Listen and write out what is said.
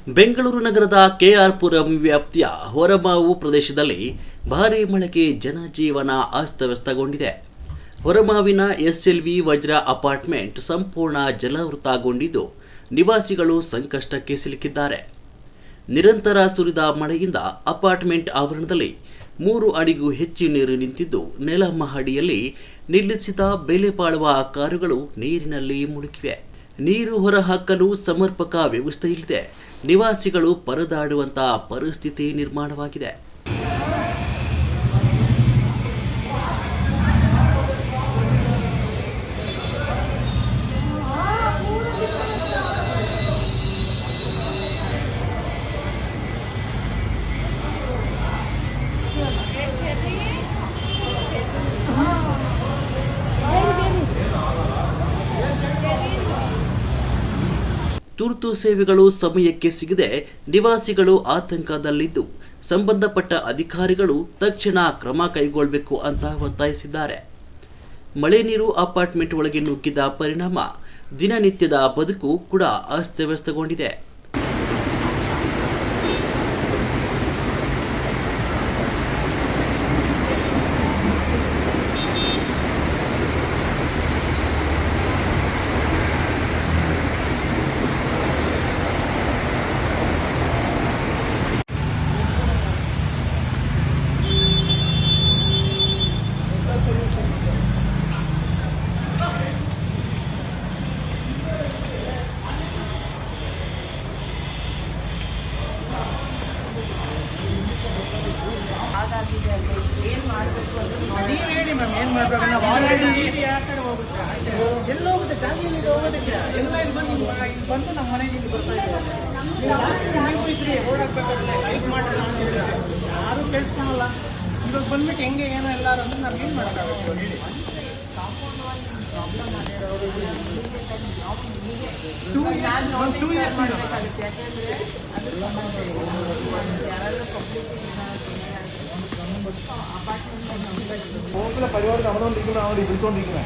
ಬೆಂಗಳೂರು ನಗರದ ಕೆಆರ್ಪುರಂ ವ್ಯಾಪ್ತಿಯ ಹೊರಮಾವು ಪ್ರದೇಶದಲ್ಲಿ ಭಾರೀ ಮಳೆಗೆ ಜನಜೀವನ ಅಸ್ತವ್ಯಸ್ತಗೊಂಡಿದೆ. ಹೊರಮಾವಿನ ಎಸ್ಎಲ್ವಿ ವಜ್ರ ಅಪಾರ್ಟ್ಮೆಂಟ್ ಸಂಪೂರ್ಣ ಜಲಾವೃತಗೊಂಡಿದ್ದು ನಿವಾಸಿಗಳು ಸಂಕಷ್ಟಕ್ಕೆ ಸಿಲುಕಿದ್ದಾರೆ. ನಿರಂತರ ಸುರಿದ ಮಳೆಯಿಂದ ಅಪಾರ್ಟ್ಮೆಂಟ್ ಆವರಣದಲ್ಲಿ 3 ಅಡಿಗೂ ಹೆಚ್ಚು ನೀರು ನಿಂತಿದ್ದು ನೆಲಮಹಡಿಯಲ್ಲಿ ನಿಲ್ಲಿಸಿದ ಬೆಲೆ ಬಾಳುವ ಕಾರುಗಳು ನೀರಿನಲ್ಲಿ ಮುಳುಗಿವೆ. ನೀರು ಹೊರಹಾಕಲು ಸಮರ್ಪಕ ವ್ಯವಸ್ಥೆ ಇಲ್ಲದೆ ನಿವಾಸಿಗಳು ಪರದಾಡುವಂತಹ ಪರಿಸ್ಥಿತಿ ನಿರ್ಮಾಣವಾಗಿದೆ. ತುರ್ತು ಸೇವೆಗಳು ಸಮಯಕ್ಕೆ ಸಿಗದೆ ನಿವಾಸಿಗಳು ಆತಂಕದಲ್ಲಿದ್ದು ಸಂಬಂಧಪಟ್ಟ ಅಧಿಕಾರಿಗಳು ತಕ್ಷಣ ಕ್ರಮ ಕೈಗೊಳ್ಳಬೇಕು ಅಂತ ಒತ್ತಾಯಿಸಿದ್ದಾರೆ. ಮಳೆ ನೀರು ಅಪಾರ್ಟ್ಮೆಂಟ್ ಒಳಗೆ ನುಗ್ಗಿದ ಪರಿಣಾಮ ದಿನನಿತ್ಯದ ಬದುಕು ಕೂಡ ಅಸ್ತವ್ಯಸ್ತಗೊಂಡಿದೆ. ಏನು ಮಾಡಬೇಕು ಅಂದ್ರೆ ಹೇಳಿ ಮ್ಯಾಮ್, ಏನು ಮಾಡಬೇಕು? ನಾವು ಆಲ್ರೆಡಿ ಎಲ್ಲೋಗುತ್ತೆ ಜಾಗದಲ್ಲಿ ಹೋಗೋದಕ್ಕೆ ಎಲ್ಲ ಇಲ್ಲಿ ಬಂದು ನಮ್ಮ ಮನೆಗೆ ಇಲ್ಲಿ ಬರ್ತಾ ಇದ್ದೀವಿ. ನೀವು ಇದ್ರಿ ಓಡಾಕ್ಬೇಕಾದ್ರೆ ಲೈಕ್ ಮಾಡಿ ಅಂತ ಹೇಳಿದ್ರೆ ಯಾರು ಕೇಳಿಸ್ಕೊಳಲ್ಲ. ಇವಾಗ ಬಂದ್ಬಿಟ್ಟು ಹೆಂಗೆ ಏನೋ ಎಲ್ಲರೂ ಅಂದ್ರೆ ನಾವು ಏನು ಮಾಡೋಕ್ಕಾಗುತ್ತೆ ಹೇಳಿ. ಟೂ ಇಯರ್ಸ್ ಹೋಗಿಲ್ಲ ಪರಿವಾರ ಅವನೊಂದಿಗಿಲ್ಲ ಅವನು ಬಿಡ್ಕೊಂಡಿಗಿಲ್ಲ.